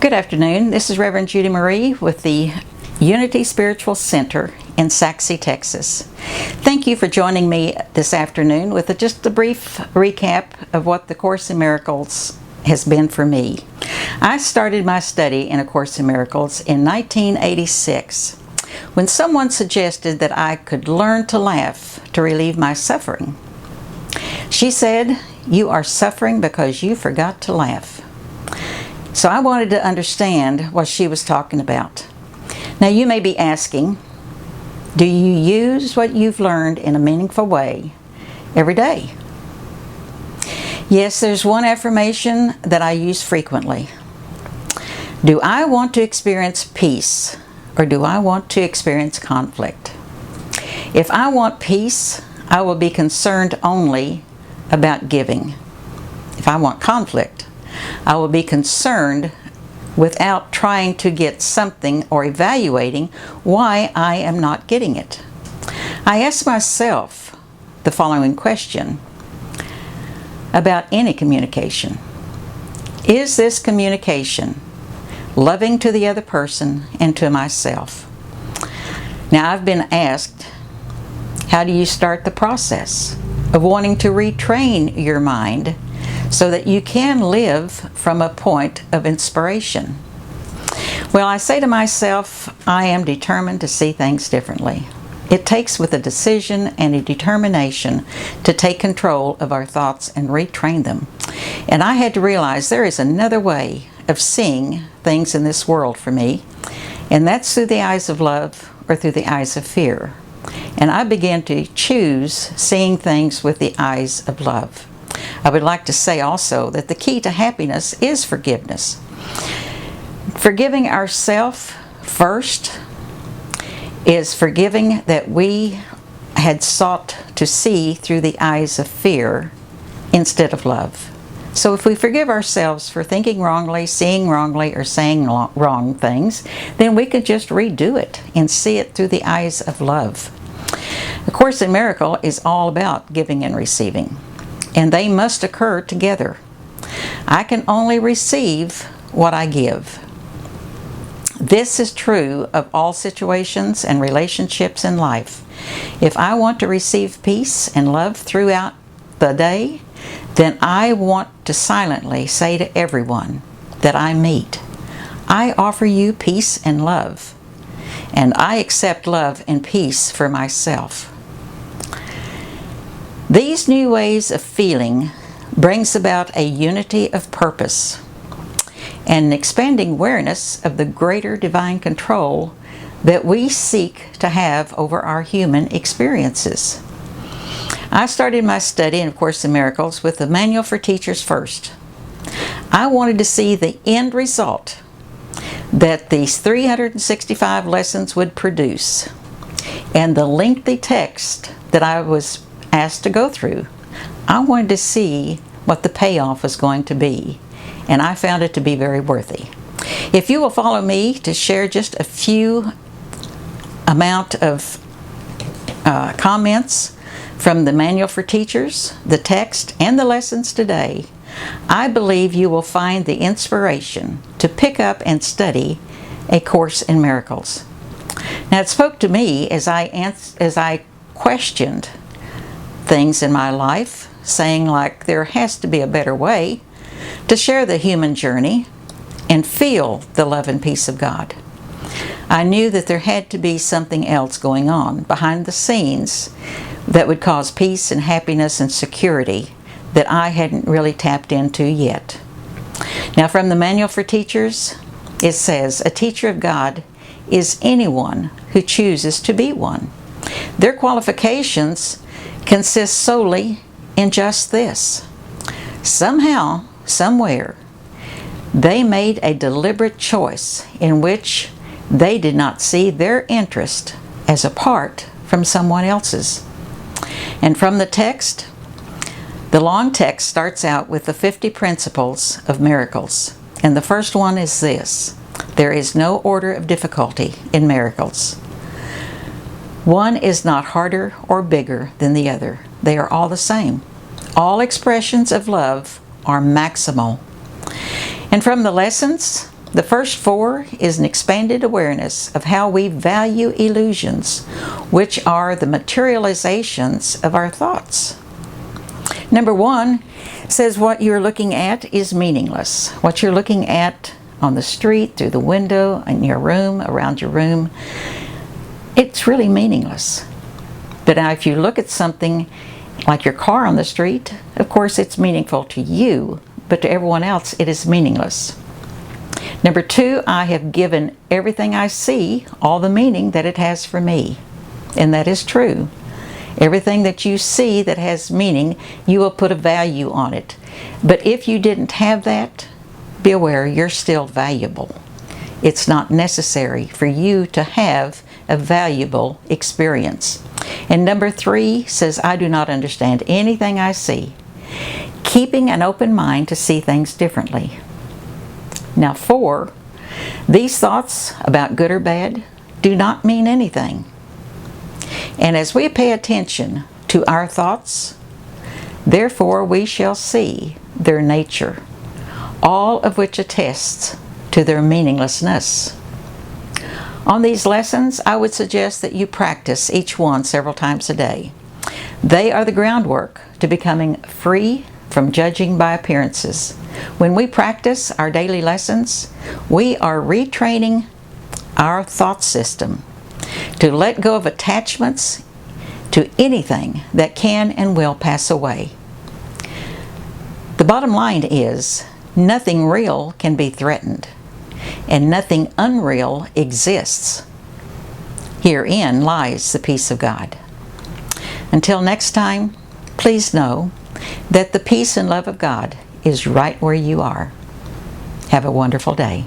Good afternoon. This is Reverend Judy Marie with the Unity Spiritual Center in Saxe, Texas. Thank you for joining me this afternoon with just a brief recap of what the Course in Miracles has been for me. I started my study in A Course in Miracles in 1986 when someone suggested that I could learn to laugh to relieve my suffering. She said, "You are suffering because you forgot to laugh." So I wanted to understand what she was talking about. Now you may be asking, do you use what you've learned in a meaningful way every day? Yes, there's one affirmation that I use frequently. Do I want to experience peace or do I want to experience conflict? If I want peace, I will be concerned only about giving. If I want conflict, I will be concerned without trying to get something or evaluating why I am not getting it. I ask myself the following question about any communication. Is this communication loving to the other person and to myself? Now, I've been asked, how do you start the process of wanting to retrain your mind so that you can live from a point of inspiration? Well, I say to myself, I am determined to see things differently. It takes with a decision and a determination to take control of our thoughts and retrain them. And I had to realize there is another way of seeing things in this world for me, and that's through the eyes of love or through the eyes of fear. And I began to choose seeing things with the eyes of love. I would like to say also that the key to happiness is forgiveness. Forgiving ourselves first is forgiving that we had sought to see through the eyes of fear instead of love. So if we forgive ourselves for thinking wrongly, seeing wrongly, or saying wrong things, then we could just redo it and see it through the eyes of love. A Course in Miracles is all about giving and receiving, and they must occur together. I can only receive what I give. This is true of all situations and relationships in life. If I want to receive peace and love throughout the day, then I want to silently say to everyone that I meet, I offer you peace and love, and I accept love and peace for myself. These new ways of feeling brings about a unity of purpose and an expanding awareness of the greater divine control that we seek to have over our human experiences. I started my study in A Course in Miracles with the Manual for Teachers first. I wanted to see the end result that these 365 lessons would produce and the lengthy text that I was asked to go through. I wanted to see what the payoff was going to be, and I found it to be very worthy. If you will follow me to share just a few amount of comments from the Manual for Teachers, the text, and the lessons today, I believe you will find the inspiration to pick up and study A Course in Miracles. Now, it spoke to me as I questioned things in my life, saying like there has to be a better way to share the human journey and feel the love and peace of God. I knew that there had to be something else going on behind the scenes that would cause peace and happiness and security that I hadn't really tapped into yet. Now, from the Manual for Teachers, it says, a teacher of God is anyone who chooses to be one. Their qualifications consist solely in just this. Somehow, somewhere, they made a deliberate choice in which they did not see their interest as apart from someone else's. And from the text, the long text starts out with the 50 principles of miracles. And the first one is this: there is no order of difficulty in miracles. One is not harder or bigger than the other. They are all the same. All expressions of love are maximal. And from the lessons, The first 4 is an expanded awareness of how we value illusions, which are the materializations of our thoughts. Number 1 says what you're looking at is meaningless. What you're looking at on the street, through the window, in your room, around your room, it's really meaningless. But now if you look at something like your car on the street, of course it's meaningful to you, but to everyone else it is meaningless. Number 2, I have given everything I see all the meaning that it has for me. And that is true. Everything that you see that has meaning, you will put a value on it. But if you didn't have that, be aware you're still valuable. It's not necessary for you to have a valuable experience. And number 3 says, I do not understand anything I see. Keeping an open mind to see things differently. Now 4, these thoughts about good or bad do not mean anything. And as we pay attention to our thoughts, therefore we shall see their nature, all of which attests to their meaninglessness. On these lessons, I would suggest that you practice each one several times a day. They are the groundwork to becoming free from judging by appearances. When we practice our daily lessons, we are retraining our thought system to let go of attachments to anything that can and will pass away. The bottom line is, nothing real can be threatened, and nothing unreal exists. Herein lies the peace of God. Until next time, please know that the peace and love of God is right where you are. Have a wonderful day.